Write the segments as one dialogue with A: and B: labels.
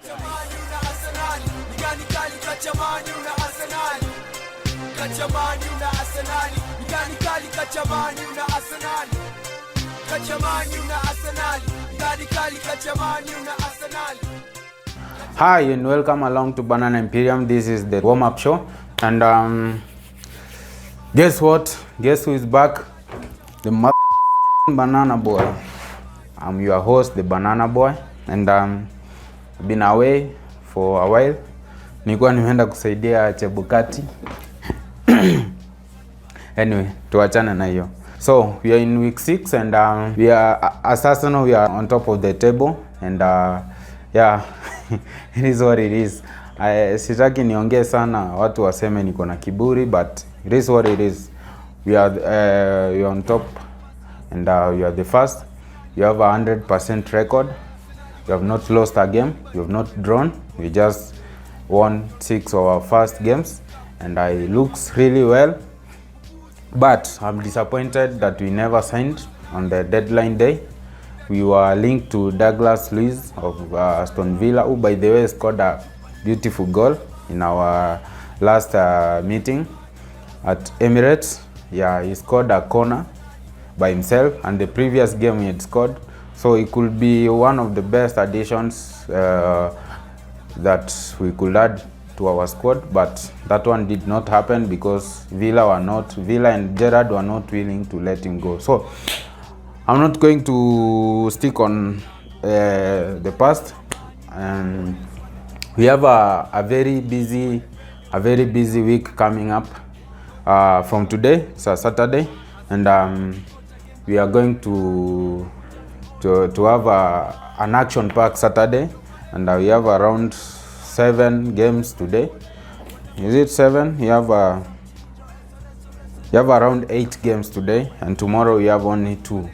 A: Hi and welcome along to Banana Imperium. This is the warm-up show, and guess what? Guess who is back? The Banana Boy. I'm your host, the Banana Boy, and I've been away for a while. Nilikuwa nimeenda kusaidia Chebukati. Anyway, tuachane na hiyo. So we are in week 6 and we are as Arsenal, we are on top of the table, and yeah, it is what it is. Sitaki niongee sana watu waseme niko na kiburi, but it is what it is. We are on top, and we are the first. You have a 100% record. You have not lost a game. You have not drawn. We just won 6 of our first games, and it looks really well. But I'm disappointed that we never signed on the deadline day. We were linked to Douglas Luiz of Aston Villa, who by the way scored a beautiful goal in our last meeting at Emirates. Yeah, he scored a corner by himself, and the previous game he had scored. So it could be one of the best additions that we could add to our squad, but that one did not happen because Villa and Gerrard were not willing to let him go. So I'm not going to stick on the past. We have a very busy week coming up from today. It's a Saturday, and we are going to have an action-packed Saturday, and we have around 7 games today. Is it 7? You have around 8 games today, and tomorrow we have only 2.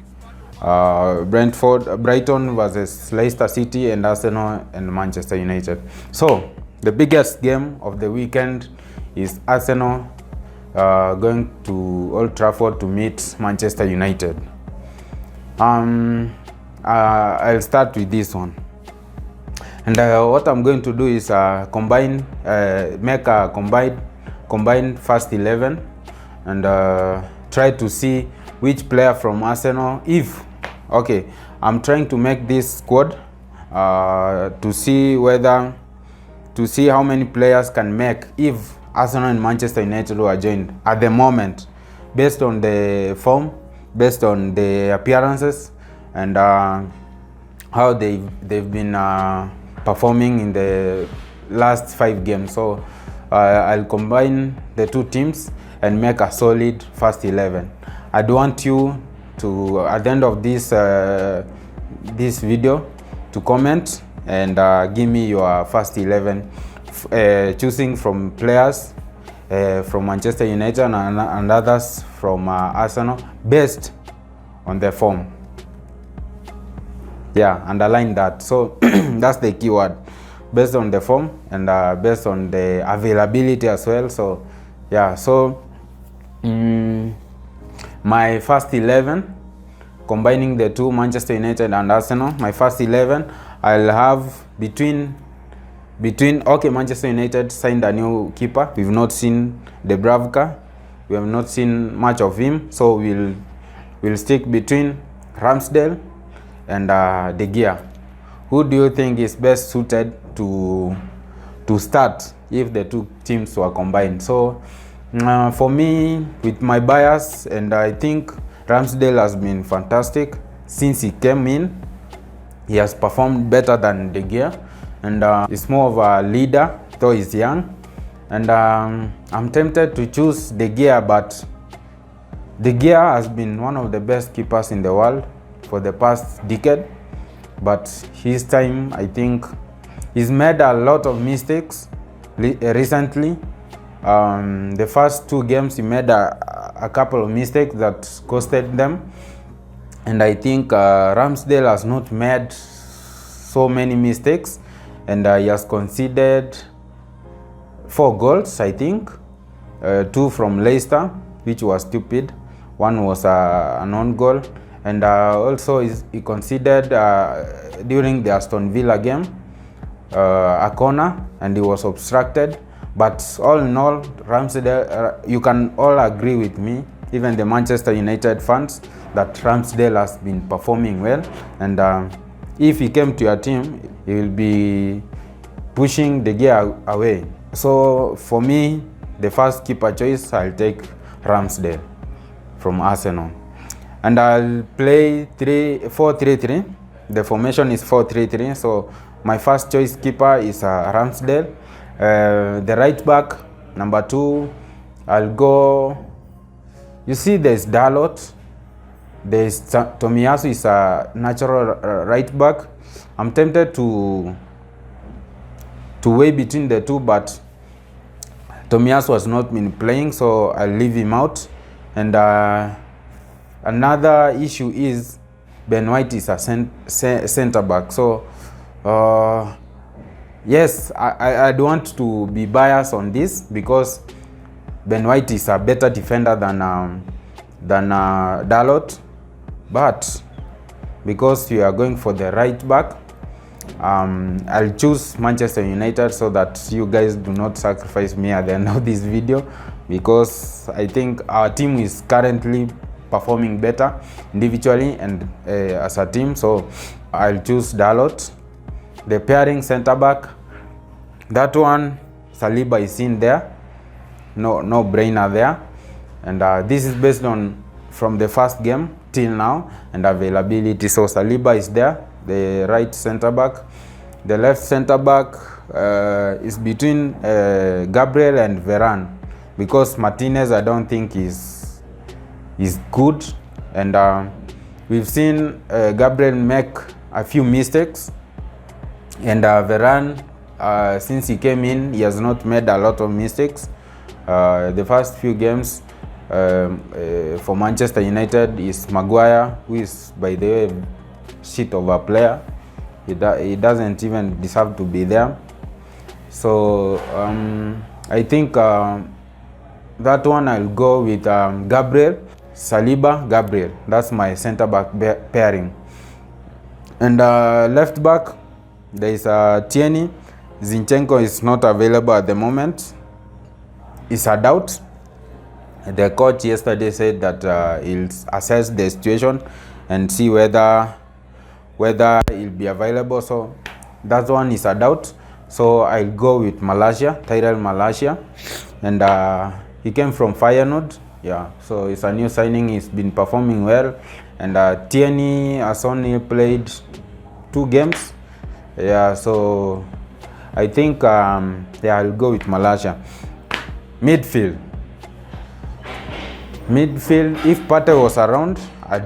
A: Brighton versus Leicester City, and Arsenal and Manchester United. So the biggest game of the weekend is Arsenal going to Old Trafford to meet Manchester United. I'll start with this one. And what I'm going to do is make a combined first 11, and try to see which player from Arsenal, I'm trying to make this squad to see how many players can make if Arsenal and Manchester United were joined at the moment, based on the form, based on the appearances, and how they've been performing in the last 5 games. So I'll combine the 2 teams and make a solid first 11. I'd want you to, at the end of this video, to comment and give me your first 11, choosing from players from Manchester United and others from Arsenal based on their form. Yeah, underline that. So that's the keyword, based on the form and based on the availability as well. So yeah, so my first 11, combining the 2, Manchester United and Arsenal, my first 11, I'll have between Manchester United signed a new keeper. We've not seen Dubravka. We have not seen much of him, so we'll stick between Ramsdale and De Gea. Who do you think is best suited to start if the 2 teams were combined? So for me, with my bias, and I think Ramsdale has been fantastic since he came in. He has performed better than De Gea, and he's more of a leader, though he's young. And I'm tempted to choose De Gea, but De Gea has been one of the best keepers in the world for the past decade, but his time, I think, he's made a lot of mistakes recently. The first 2 games he made a couple of mistakes that costed them, and I think Ramsdale has not made so many mistakes, and he has conceded 4 goals, I think, 2 from Leicester, which was stupid. 1 was an own goal, and also he conceded during the Aston Villa game. a corner and he was obstructed. But all in all, Ramsdale, you can all agree with me, even the Manchester United fans, that Ramsdale has been performing well. And if he came to your team, he will be pushing the gear away. So for me, the first keeper choice, I'll take Ramsdale from Arsenal. And I'll play 4-3-3. The formation is 4-3-3. So my first choice keeper is Ramsdale. The right back, number 2, I'll go. You see, there's Dalot. There's Tomiyasu is a natural right back. I'm tempted to weigh between the two, but Tomiyasu has not been playing, so I'll leave him out. And another issue is Ben White is a center back. So yes, I don't want to be biased on this because Ben White is a better defender than Dalot, but because you are going for the right back, I'll choose Manchester United so that you guys do not sacrifice me at the end of this video, because I think our team is currently performing better individually and as a team. So I'll choose Dalot. The pairing center back, that one, Saliba is in there, no brainer there. And this is based on from the first game till now and availability. So Saliba is there, the right center back. The left center back is between Gabriel and Varane, because Martinez I don't think is good, and we've seen Gabriel make a few mistakes, and Varane, since he came in, he has not made a lot of mistakes. The first few games for Manchester United is Maguire, who is, by the way, shit of a player. He doesn't even deserve to be there. So I think that one I'll go with Gabriel, Saliba, Gabriel. That's my center back pairing. And left back, there is Tierney. Zinchenko is not available at the moment. It's a doubt. The coach yesterday said that he'll assess the situation and see whether he'll be available. So that one is a doubt. So I'll go with Tyrell Malacia. And he came from Feyenoord. Yeah, so it's a new signing. He's been performing well. And Tierney has only played 2 games. Yeah, so I think I'll go with Malacia. Midfield, if Partey was around, I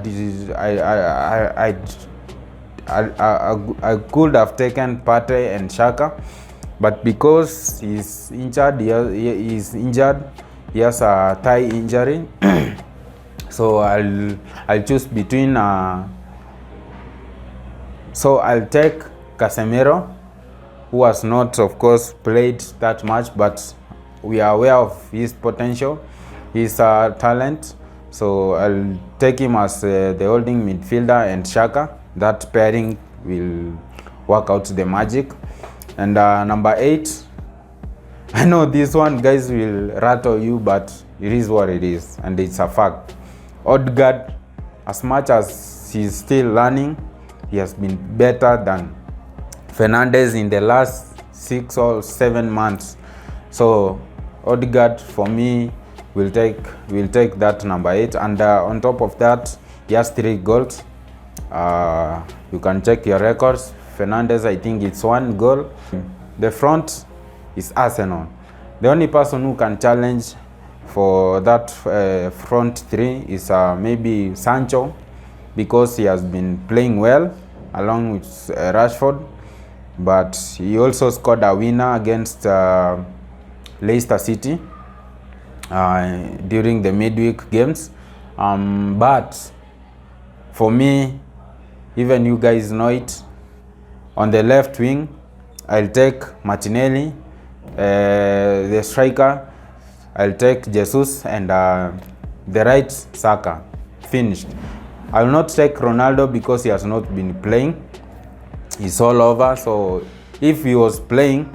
A: could have taken Partey and Xhaka, but because he's injured, he has a thigh injury. So I'll choose between. So I'll take Casemiro, who has not, of course, played that much, but we are aware of his potential. He's a talent, so I'll take him as the holding midfielder, and Xhaka. That pairing will work out the magic. And number 8, I know this one, guys, will rattle you, but it is what it is, and it's a fact. Odegaard, as much as he's still learning, he has been better than Fernandes in the last 6 or 7 months. So Odegaard, for me, will take that number 8. And on top of that, he has 3 goals. You can check your records. Fernandes, I think it's 1 goal. The front is Arsenal. The only person who can challenge for that front 3 is maybe Sancho, because he has been playing well along with Rashford. But he also scored a winner against Leicester City during the midweek games. But for me, even you guys know it, on the left wing, I'll take Martinelli. The striker, I'll take Jesus, and the right, Saka. Finished. I will not take Ronaldo because he has not been playing. It's all over. So if he was playing,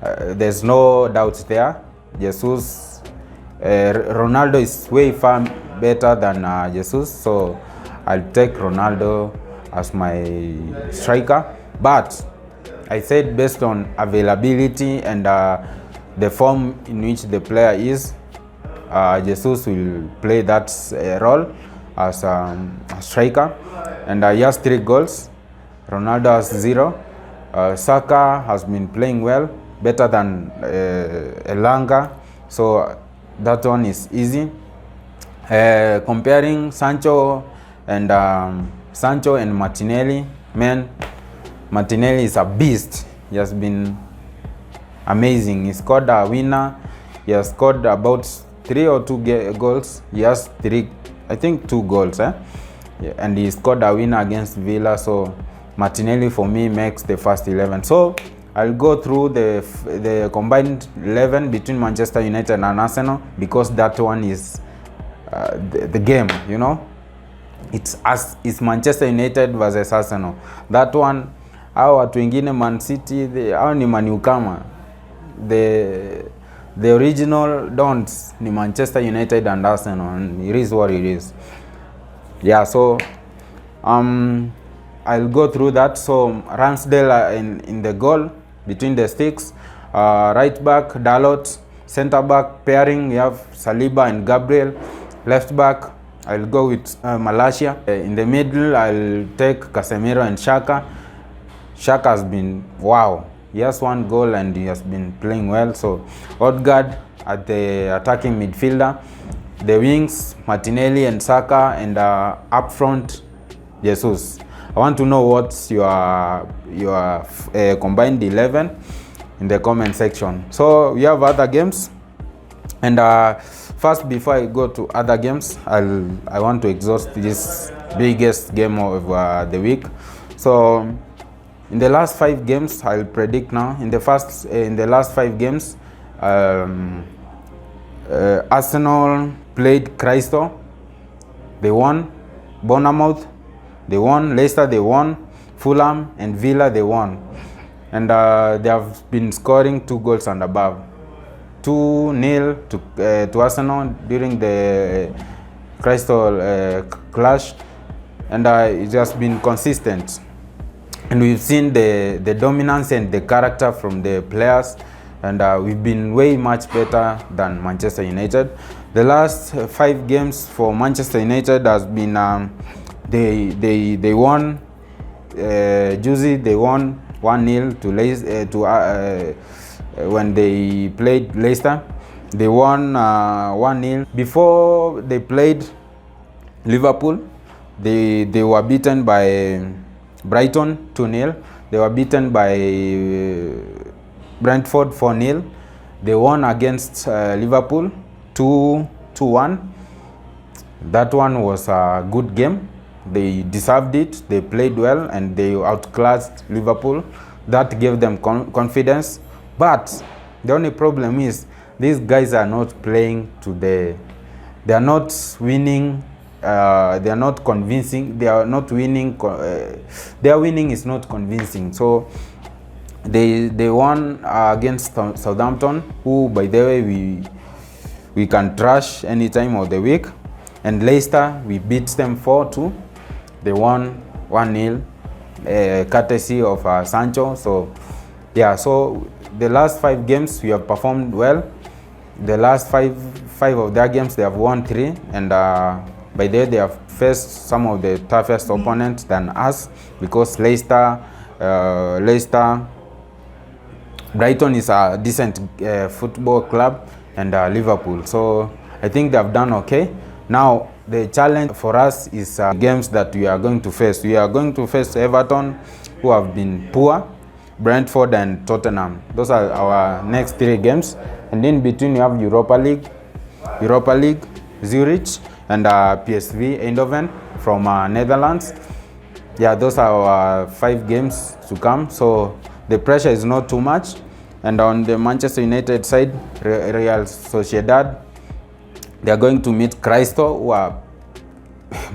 A: there's no doubt there. Jesus, Ronaldo is way far better than Jesus, so I'll take Ronaldo as my striker. But I said based on availability and the form in which the player is, Jesus will play that role as a striker, and he has 3 goals. Ronaldo has 0. Saka has been playing well, better than Elanga, so that one is easy. Comparing Sancho and Martinelli, man, Martinelli is a beast. He has been amazing. He scored a winner. He has scored about 3 or 2 goals. He has 3, I think 2 goals, Yeah, and he scored a winner against Villa. So Martinelli for me makes the first 11. So I'll go through the combined 11 between Manchester United and Arsenal, because that one is the game, you know. It's Manchester United versus Arsenal. That one, hao watu wengine Man City, hao ni newcomer. The original dons ni Manchester United and Arsenal, and it is what it is. Yeah, so I'll go through that. So Ramsdale in the goal between the sticks, right back Dalot, center back pairing we have Saliba and Gabriel, left back I'll go with Malaysia. In the middle I'll take Casemiro and Xhaka. Xhaka has been wow. He has 1 goal and he has been playing well. So Odegaard at the attacking midfielder, the wings Martinelli and Saka, and up front Jesus. I want to know what's your combined 11 in the comment section. So we have other games, and first, before I go to other games, I want to exhaust this biggest game of the week. So in the last 5 games, I'll predict now. In the last 5 games, Arsenal played Crystal, they won. Bournemouth, they won. Leicester, they won. Fulham and Villa, they won. And they have been scoring 2 goals and above. 2-0 to Arsenal during the Crystal clash, and it has been consistent. And we've seen the dominance and the character from the players, and we've been way much better than Manchester United. The last 5 games for Manchester United has been they won. Juicy, they won 1-0 to Leicester. When they played Leicester, they won 1-0. Before they played Liverpool, they were beaten by Brighton 2-0. They were beaten by Brentford 4-0. They won against Liverpool 2-1. That one was a good game. They deserved it. They played well and they outclassed Liverpool. That gave them confidence. But the only problem is these guys are not playing to they are not winning. They are not convincing. They are not winning. Their winning is not convincing. So they won against Southampton, who, by the way, we can trash any time of the week. And Leicester, we beat them 4-2. They won 1-0, courtesy of Sancho. So yeah, so the last 5 games we have performed well. The last five of their games they have won 3, and by the way they have faced some of the toughest opponents than us, because Leicester, Brighton is a decent football club, and Liverpool. So I think they have done okay. Now the challenge for us is games that we are going to face. We are going to face Everton, who have been poor, Brentford and Tottenham. Those are our next 3 games. And in between you have Europa League, Zurich, and PSV Eindhoven from Netherlands. Yeah, those are our 5 games to come. So the pressure is not too much. And on the Manchester United side, Real Sociedad, they are going to meet Crystal, who are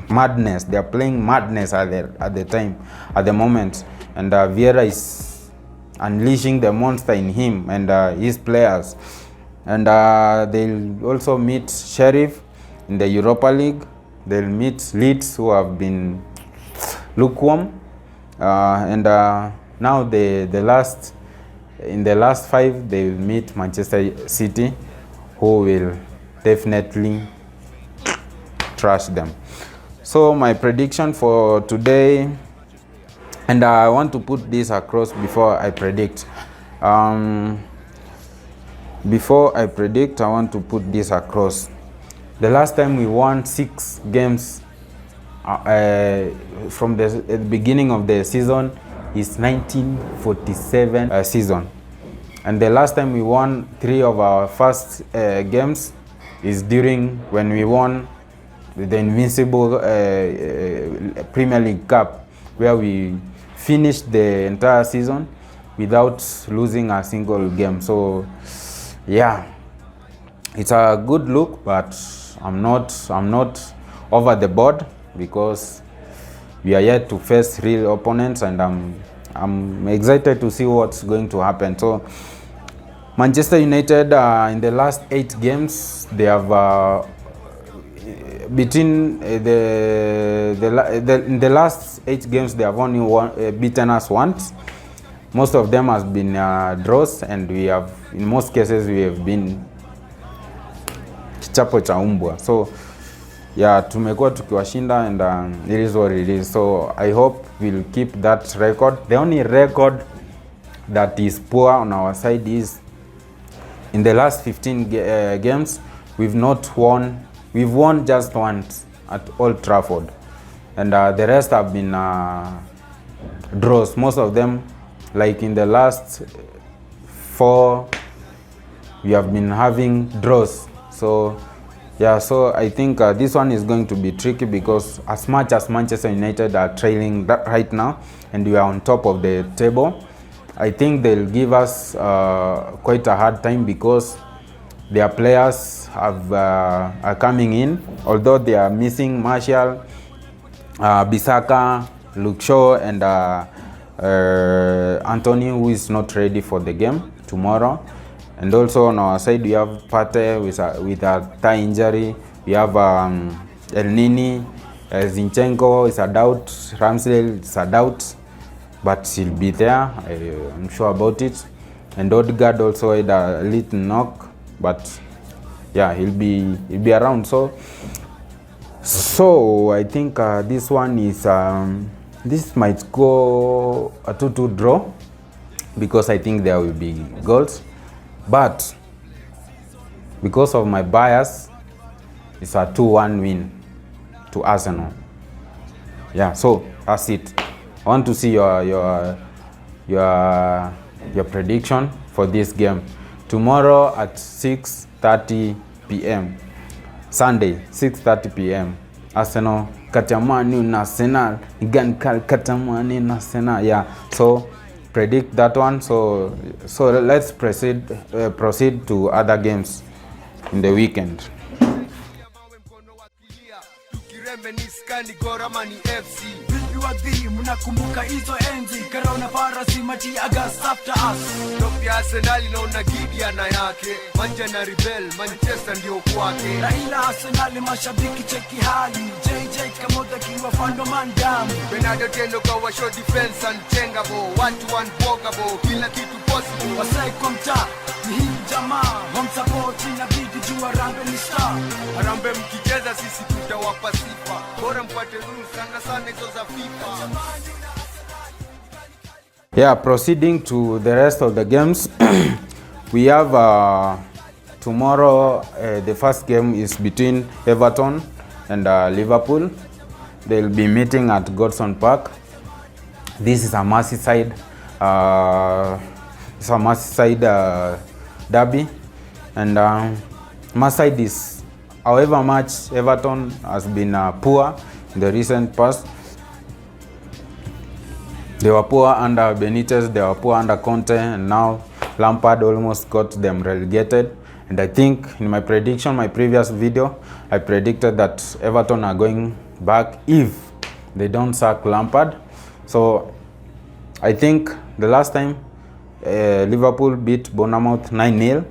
A: madness. They are playing madness at the moment. And Vieira is unleashing the monster in him and his players. And they'll also meet Sheriff in the Europa League. They'll meet Leeds, who have been lukewarm. And now in the last 5, they will meet Manchester City, who will definitely trash them. So my prediction for today, and I want to put this across before I predict. Before I predict, I want to put this across. The last time we won 6 games from the beginning of the season is 1947 season. And the last time we won 3 of our first games is during when we won the invincible Premier League Cup, where we finished the entire season without losing a single game. So yeah, it's a good look, but I'm not over the board, because we are yet to face real opponents, and I'm excited to see what's going to happen. So Manchester United, in the last 8 games, they have between in the last 8 games, they have only beaten us once. Most of them has been draws, and we have, in most cases, we have been kichapo cha umbwa. So yeah, tumekuwa tukiwashinda, and it is what it is. So I hope we'll keep that record. The only record that is poor on our side is in the last 15 games, we've won just once at Old Trafford, and the rest have been draws. Most of them, like in the last 4, we have been having draws. So yeah, so I think this one is going to be tricky, because as much as Manchester United are trailing right now and we are on top of the table, I think they'll give us quite a hard time, because their players are coming in, although they are missing Martial, Bissaka, Luke Shaw, and Anthony, who is not ready for the game tomorrow. And also on our side, we have Partey with a thigh injury. We have El Nini, Zinchenko is a doubt, Ramsdale is a doubt, but he'll be there. I'm sure about it. And Odegaard also had a little knock, but yeah, he'll be around. So I think this one is this might go a 2-2 draw, because I think there will be goals. But because of my bias, it's a 2-1 win to Arsenal. Yeah, so that's it. I want to see your prediction for this game. Tomorrow at 6:30 p.m. Sunday, 6:30 p.m. Arsenal katamani na Arsenal. Gan katamani na Arsenal. Yeah, so predict that one. So let's proceed to other games in the weekend.
B: Mnakumbuka hizo enzi Karona Farasi machi August after us. Topia Arsenal inaona Gideon na yake Manja na Rebel Manchester ndio kwake. Raila Arsenal mashabiki cheki hali JJ Kamoda kiwa fando mandamu. Bernardo Tendo kwa show defense and chengabo. Watu unbogable kila kitu possible. Wasai kwa mtaa ni hii jamaa wamsupport inabidi jua Rambe ni star. Rambe mkicheza sisi tutawapa sifa. Bora mpate rules sana hizo za FIFA.
A: Yeah, proceeding to the rest of the games. We have tomorrow, the first game is between Everton and Liverpool. They'll be meeting at Goodson Park. This is a Merseyside derby, and Merseyside is, however much Everton has been poor in the recent past. They were poor under Benitez, they were poor under Conte, and now Lampard almost got them relegated. And I think in my prediction, my previous video, I predicted that Everton are going back if they don't sack Lampard. So I think the last time Liverpool beat Bournemouth 9-0,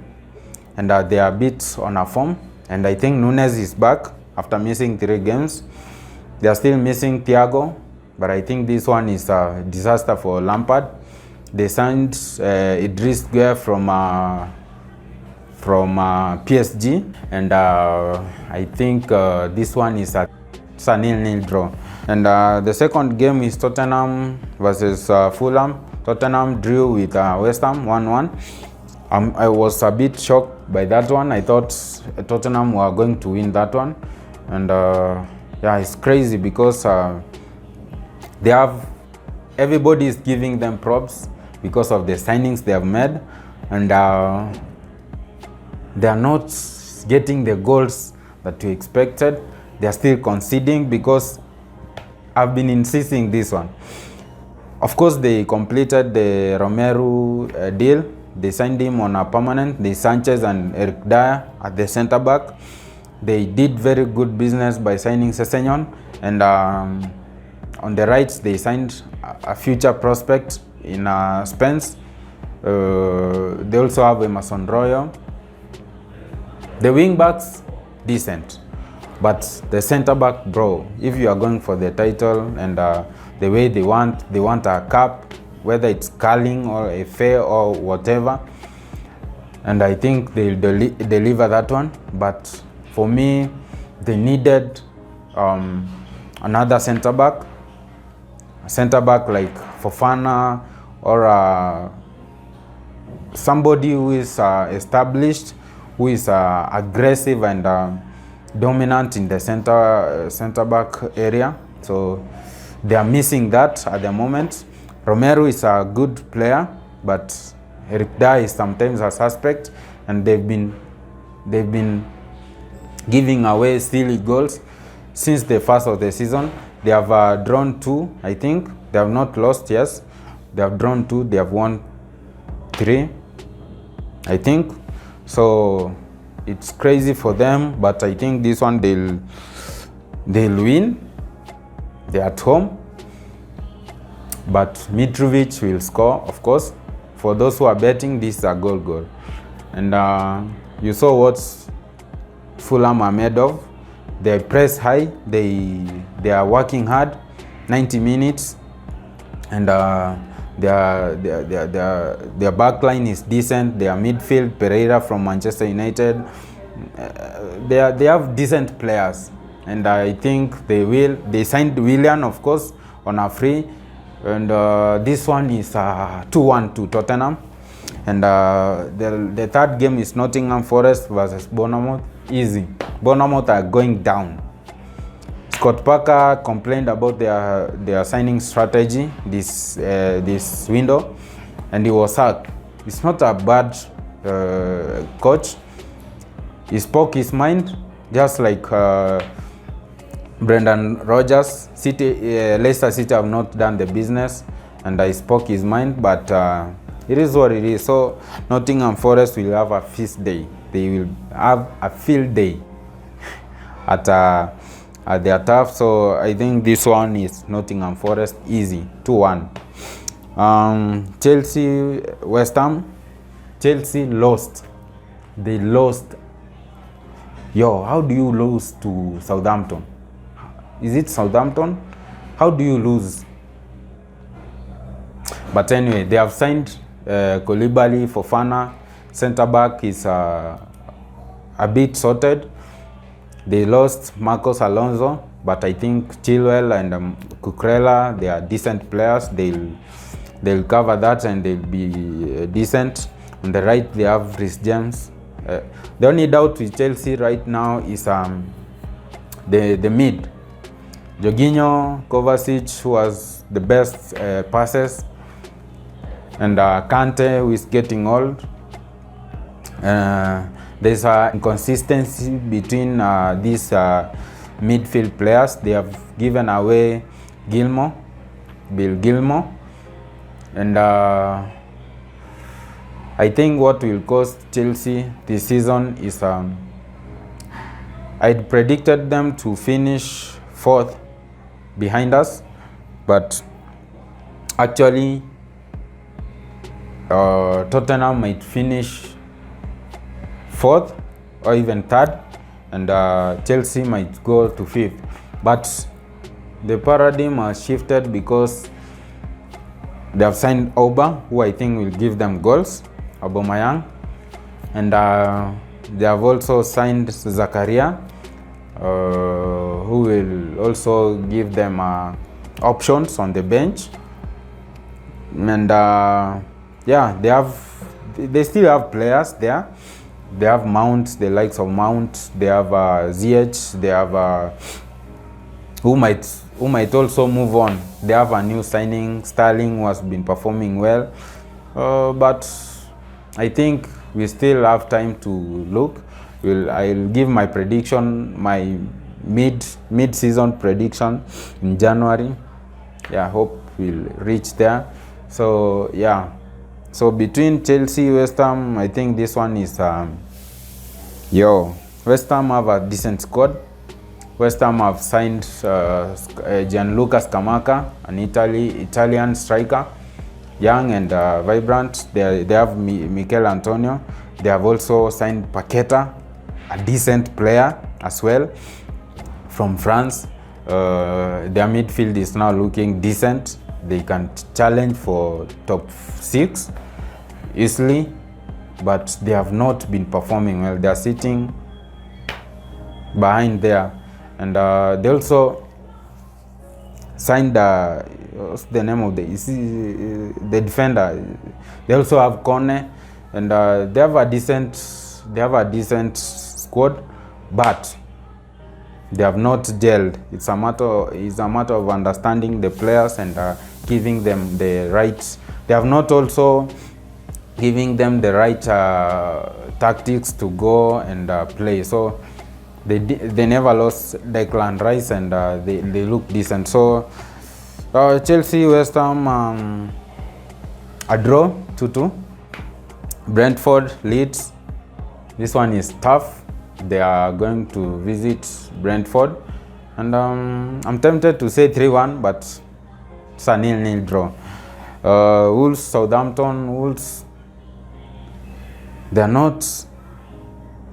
A: and they are a bit on a form. And I think Nunes is back after missing 3 games. They are still missing Thiago, but I think this one is a disaster for Lampard. They signed Idris Gueye from PSG, and I think this one is a 0-0 draw. And the second game is Tottenham versus Fulham. Tottenham drew with West Ham 1-1. I was a bit shocked by that one. I thought Tottenham were going to win that one, and yeah, it's crazy because they have, everybody is giving them props because of the signings they have made, and they are not getting the goals that we expected. They are still conceding because I've been insisting this one. Of course, they completed the Romero deal. They signed him on a permanent. The Sanchez and Eric Dyer at the center back. They did very good business by signing Sessegnon, and on the right they signed a future prospect in Spence. They also have Emerson Royal. The wing backs decent, but the center back, bro, if you are going for the title and the way they want a cup, whether it's Carling or a fair or whatever, and I think they'll deliver that one. But for me, they needed another center back like Fofana, or somebody who is established, who is aggressive and dominant in the center back area. So they are missing that at the moment. Romero is a good player, but Eric Dyer is sometimes a suspect, and they've been giving away silly goals since the first of the season. They have drawn 2, I think. They have not lost, yes. They have drawn 2, they have won 3, I think. So it's crazy for them, but I think this one they'll win. They're at home. But Mitrovic will score, of course. For those who are betting, this is a goal. And you saw what Fulham are made of. They press high. They are working hard, 90 minutes, and their back line is decent. Their midfield, Pereira from Manchester United, they have decent players, and I think they will. They signed Willian, of course, on a free. And this one is 2-1 to Tottenham. And the third game is Nottingham Forest versus Bournemouth. Easy. Bournemouth are going down. Scott Parker complained about their signing strategy this window, and he was sacked. It's not a bad coach. He spoke his mind, just like Brendan Rodgers. Leicester City have not done the business, and I spoke his mind, but it is what it is. So Nottingham Forest will have a feast day. They will have a field day at their turf. So I think this one is Nottingham Forest, easy, 2-1. Chelsea, West Ham. Chelsea lost. They lost. Yo, how do you lose to Southampton? Is it Southampton? How do you lose? But anyway, they have signed Koulibaly, Fofana. Center back is a bit sorted. They lost Marcos Alonso, but I think Chilwell and Cucurella, they are decent players. They'll cover that and they'll be decent. On the right, they have Reece James. The only doubt with Chelsea right now is the mid. Jorginho, Kovacic, who has the best passes, and Kante, who is getting old. There's an inconsistency between these midfield players. They have given away Bill Gilmore, and I think what will cost Chelsea this season is I'd predicted them to finish 4th behind us, but actually Tottenham might finish 4th or even 3rd, and Chelsea might go to 5th. But the paradigm has shifted because they have signed Auba, who I think will give them goals, Aubameyang, and they have also signed Zakaria, who will also give them options on the bench. And yeah, they still have players there. They have Mount, the likes of Mount. They have Ziyech. They have who might also move on. They have a new signing, Sterling, who has been performing well. But I think we still have time to look. I'll give my prediction, my mid-season prediction in January. Yeah, I hope we'll reach there. So yeah, so between Chelsea, West Ham, I think this one is West Ham have a decent squad. West Ham have signed Gianluca Scamacca, an Italian striker, young and vibrant. They have Mikel Antonio. They have also signed Paqueta, a decent player as well, from France. Their midfield is now looking decent. They can challenge for top 6 easily, but they have not been performing well. They are sitting behind there. And they also signed what's the name of the defender? They also have Kone, and they have a decent squad, but they have not gelled. It's a matter of understanding the players and giving them the right. They have not also giving them the right tactics to go and play. So they never lost Declan Rice, and they look decent. So Chelsea, West Ham, a draw 2-2. Brentford, Leeds. This one is tough. They are going to visit Brentford, and I'm tempted to say 3-1, but it's a 0-0 draw. Wolves, Southampton. Wolves, they're not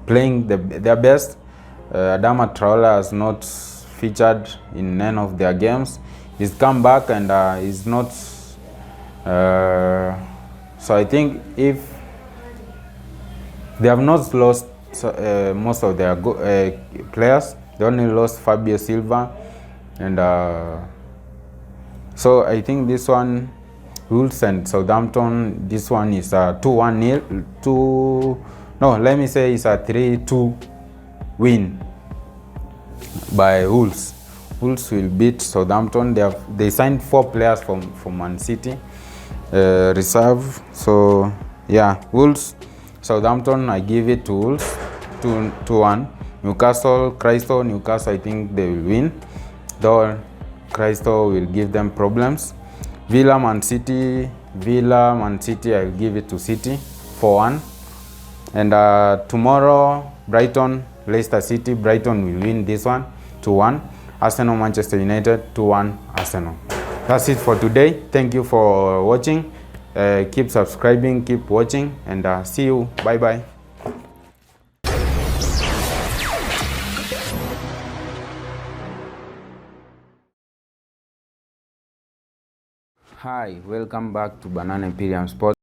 A: playing their best. Adama Traore has not featured in none of their games. He's come back and he's not. So I think if they have not lost most of their players, they only lost Fabio Silva, and so I think this one, Wolves and Southampton, this one is a 2-1 no, let me say it's a 3-2 win by Wolves. Wolves will beat Southampton. They signed 4 players from Man City reserve. So yeah, Wolves, Southampton, I give it to Wolves 2-1. Newcastle, I think they will win, though Crystal will give them problems. Villa, Man City, I'll give it to City 4-1. And tomorrow, Brighton, Leicester City. Brighton will win this one 2-1. Arsenal, Manchester United 2-1 Arsenal. That's it for today. Thank you for watching. Keep subscribing, keep watching, and see you. Bye bye. Hi, welcome back to Imperium Sports.